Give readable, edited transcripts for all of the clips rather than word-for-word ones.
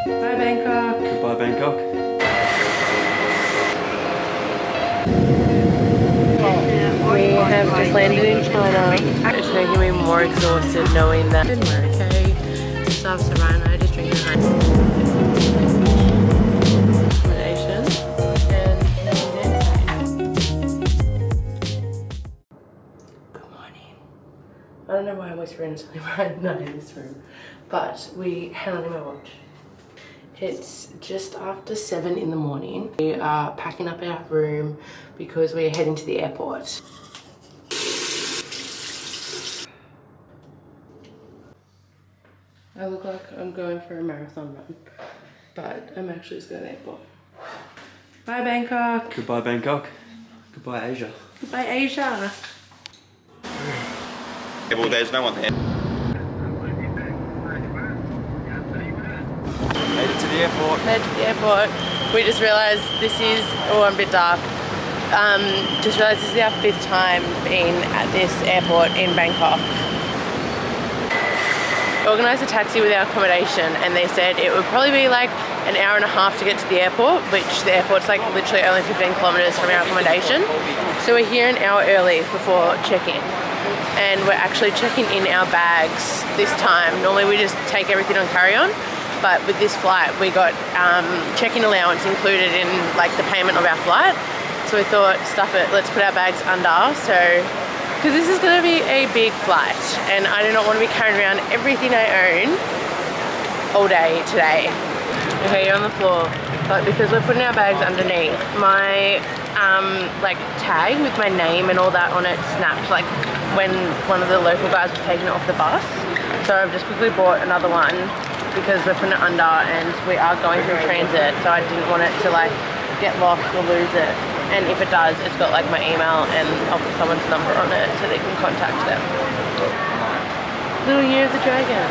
Bye Bangkok. Goodbye Bangkok. We have just landed in China. It's making me more exhausted knowing that we're okay. So Ryan and I just drinking accommodation and now we're dancing. Good morning. I don't know why I'm whispering to Ryan not in this room, but we hang on in my watch. It's just after 7 in the morning. We are packing up our room because we're heading to the airport. I look like I'm going for a marathon run, but I'm actually just going to the airport. Bye Bangkok. Goodbye Bangkok. Goodbye Asia. Goodbye Asia. Yeah, well, there's no one there. Made it to the airport. Made it to the airport. We just realised this is, oh, I'm a bit dark. Just realised this is our 5th time being at this airport in Bangkok. Organised a taxi with our accommodation and they said it would probably be like an hour and a half to get to the airport, which the airport's like literally only 15 kilometres from our accommodation. So we're here an hour early before check-in. And we're actually checking in our bags this time. Normally we just take everything on carry-on, but with this flight we got check-in allowance included in like the payment of our flight. So we thought, stuff it, let's put our bags under. So, because this is going to be a big flight and I do not want to be carrying around everything I own all day today. Okay, you're on the floor, but because we're putting our bags underneath, my like tag with my name and all that on it snapped like when one of the local guys was taking it off the bus. So I've just quickly bought another one because we're putting it under and we are going through transit, so I didn't want it to like get lost or lose it. And if it does, it's got like my email and I'll put someone's number on it so they can contact them. Little Year of the Dragon.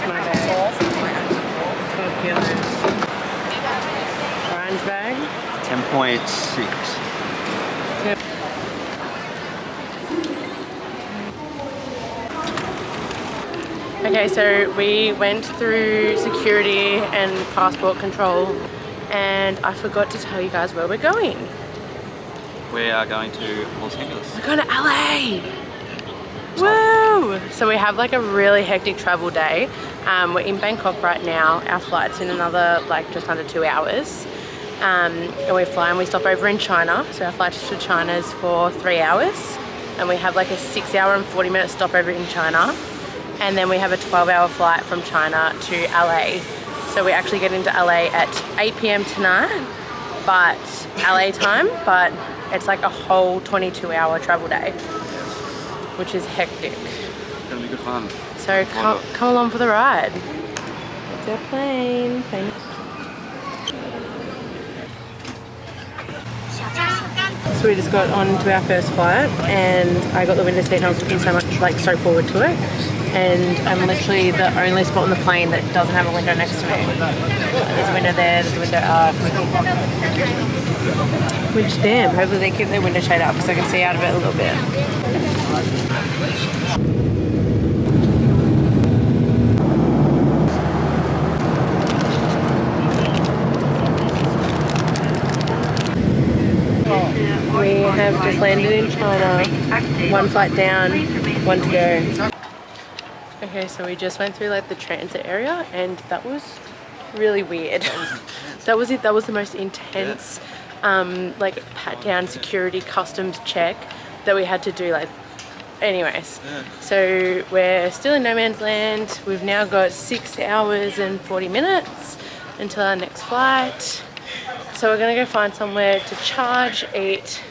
My bag. 12 kilos. Ryan's bag. 10.6. Okay, so we went through security and passport control and I forgot to tell you guys where we're going. We are going to Los Angeles. We're going to LA! Woo! So we have like a really hectic travel day. We're in Bangkok right now. Our flight's in another like just under 2 hours. And we're flying, we stop over in China. So our flight to China is for 3 hours. And we have like a 6-hour and 40-minute stopover in China. And then we have a 12-hour flight from China to LA. So we actually get into LA at 8 p.m. tonight, but LA time, but it's like a whole 22-hour travel day, which is hectic. It's gonna be good fun. So come along for the ride. It's our plane. So we just got on to our first flight and I got the window seat and I was looking so forward to it. And I'm literally the only spot on the plane that doesn't have a window next to me. There's a window there, there's a window up. Which, damn, hopefully they keep their window shade up so I can see out of it a little bit. We have just landed in China. 1 flight down, 1 to go. Okay, so we just went through like the transit area and that was really weird. That was it. That was the most intense like pat down security customs check that we had to do. Like, anyways, so we're still in no man's land. We've now got 6 hours and 40 minutes until our next flight. So we're gonna go find somewhere to charge, eat,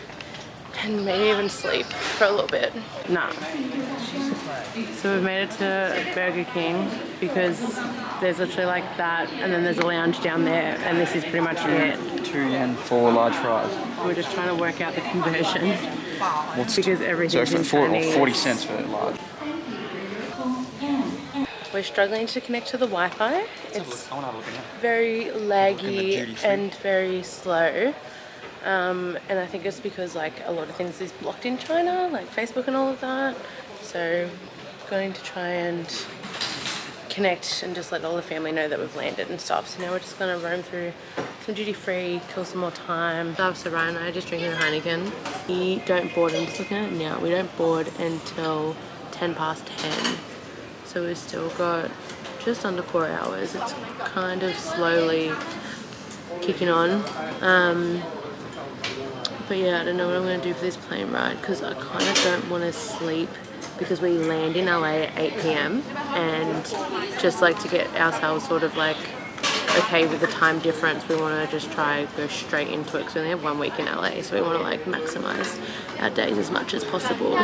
and maybe even sleep for a little bit. Nah. So we've made it to Burger King because there's literally like that and then there's a lounge down there and this is pretty much it. 2 yen for large fries. We're just trying to work out the conversion because everything's so in for Chinese. 40 cents for large. We're struggling to connect to the Wi-Fi. It's very laggy and very slow. And I think it's because like a lot of things is blocked in China, like Facebook and all of that. So going to try and connect and just let all the family know that we've landed and stuff. So now we're just gonna roam through some duty free, kill some more time. So Ryan and I are just drinking a Heineken. We don't board, I'm just looking at it now, we don't board until 10 past 10. So we've still got just under 4 hours. It's kind of slowly kicking on. But yeah, I don't know what I'm gonna do for this plane ride because I kind of don't want to sleep because we land in LA at 8 p.m. and just like to get ourselves sort of like okay with the time difference, we want to just try go straight into it because we only have 1 week in LA, so we want to like maximize our days as much as possible.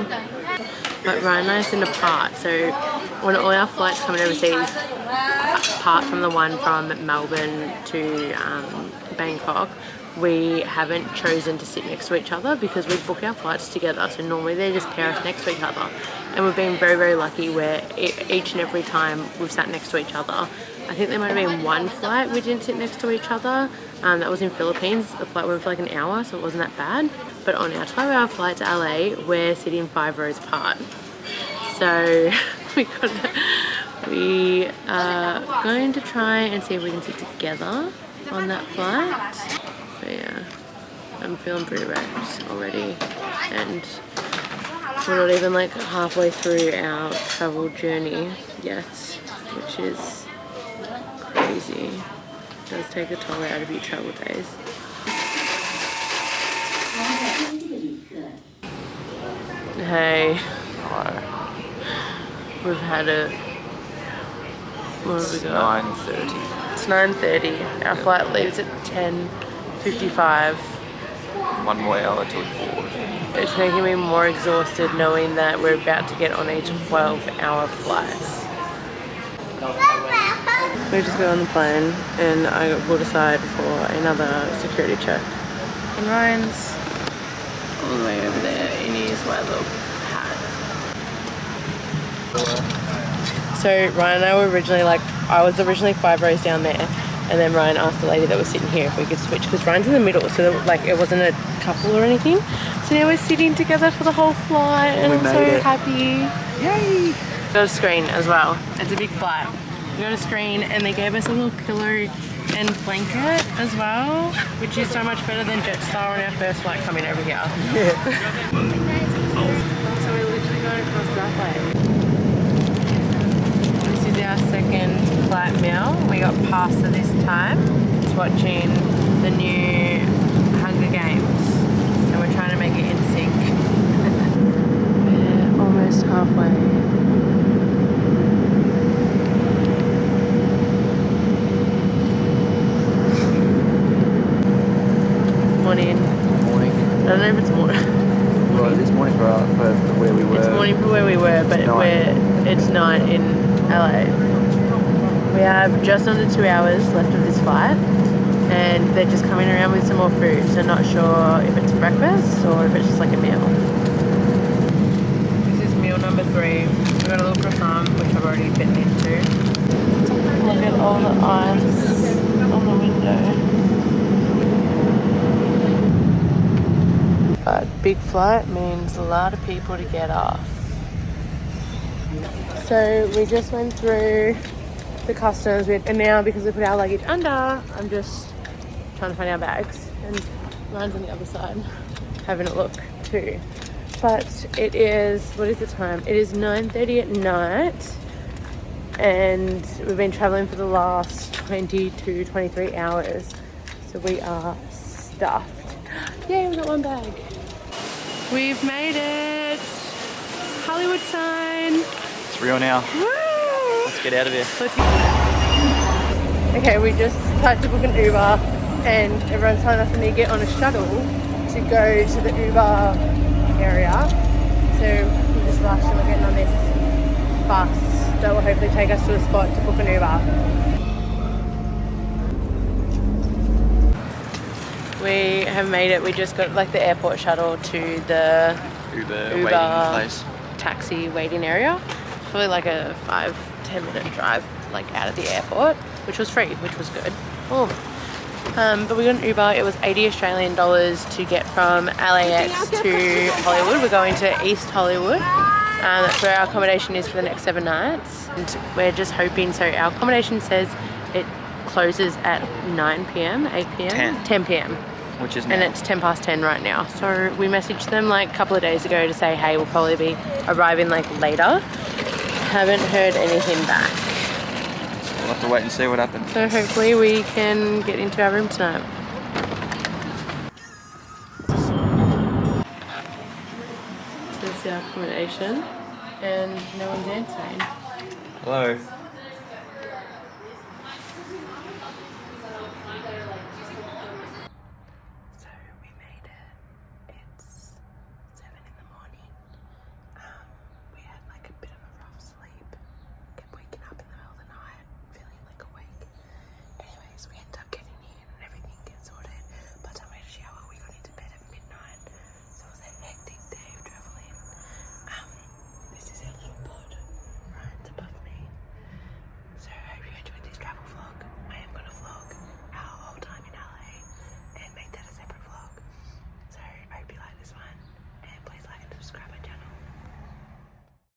But Ryan and I are sitting apart, so when all our flights coming overseas, apart from the one from Melbourne to Bangkok, we haven't chosen to sit next to each other because we book our flights together, so normally they just pair us next to each other, and we've been very, very lucky where each and every time we've sat next to each other. I think there might have been one flight we didn't sit next to each other, that was in Philippines. The flight went for like an hour, so it wasn't that bad, but on our 12-hour flight to LA we're sitting 5 rows apart, so we are going to try and see if we can sit together on that flight. But yeah, I'm feeling pretty wrecked already, and we're not even like halfway through our travel journey yet, which is crazy. It does take a toll out of your travel days. Hey. Hello. We've had a... What have we got? 9:30. It's 9:30. Our flight leaves at 10:55. 1 more hour till board. It's making me more exhausted knowing that we're about to get on a 12-hour flight. We just got on the plane and I got pulled aside for another security check. And Ryan's all the way over there in his white little hat. So Ryan and I were originally like, I was originally 5 rows down there, and then Ryan asked the lady that was sitting here if we could switch because Ryan's in the middle, so like it wasn't a couple or anything. So now we're sitting together for the whole flight, and I'm so happy. Yay! Got a screen as well. It's a big flight. We got a screen, and they gave us a little pillow and blanket as well, which is so much better than Jetstar on our first flight coming over here. Yeah. So we're literally going across that way. This is our second flight meal. We got pasta this time. Just watching the new Hunger Games, and we're trying to make it in sync. We're almost halfway. Morning. Morning. I don't know if it's morning. Well, it's morning for where we were. It's morning for where we were, but it's night in LA. We have just under 2 hours left of this flight, and they're just coming around with some more food, so not sure if it's breakfast or if it's just like a meal. This is meal number 3. We've got a little croissant, which I've already bitten into. Look at all the ice on the window. But big flight means a lot of people to get off. So we just went through the customs, and now because we put our luggage under, I'm just trying to find our bags, and Ryan's on the other side having a look too. But it is, what is the time? It is 9:30 at night, and we've been traveling for the last 22, 23 hours, so we are stuffed. Yay, we got one bag. We've made it. Hollywood sign. It's real now. Woo! Let's get out of here. Okay, we just tried to book an Uber, and everyone's telling us we need to get on a shuttle to go to the Uber area. So we just rushed and we're getting on this bus that will hopefully take us to a spot to book an Uber. We have made it. We just got like the airport shuttle to the Uber waiting place. Taxi waiting area. Probably like a 5-10 minute drive like out of the airport, which was free, which was good. Oh. But we got an Uber. It was 80 Australian dollars to get from LAX to Hollywood. We're going to East Hollywood. That's where our accommodation is for the next 7 nights. And we're just hoping, so our accommodation says it closes at 9 p.m, 8 p.m? 10 p.m. Which is now. And it's 10 past 10 right now. So we messaged them like a couple of days ago to say, hey, we'll probably be arriving like later. Haven't heard anything back. So we'll have to wait and see what happens. So hopefully we can get into our room tonight. This is our accommodation and no one's answering. Hello. So we made it. It's 7 in the morning. We had like a bit of a rough sleep. Kept waking up in the middle of the night, feeling like awake. Anyways, we ended up getting in and everything gets sorted. By the time we had a shower, we got into bed at midnight. So it was a hectic day of traveling. This is our little pod right above me. So I hope you enjoyed this travel vlog. I am gonna vlog our whole time in LA and make that a separate vlog. So I hope you like this one and please like and subscribe my channel.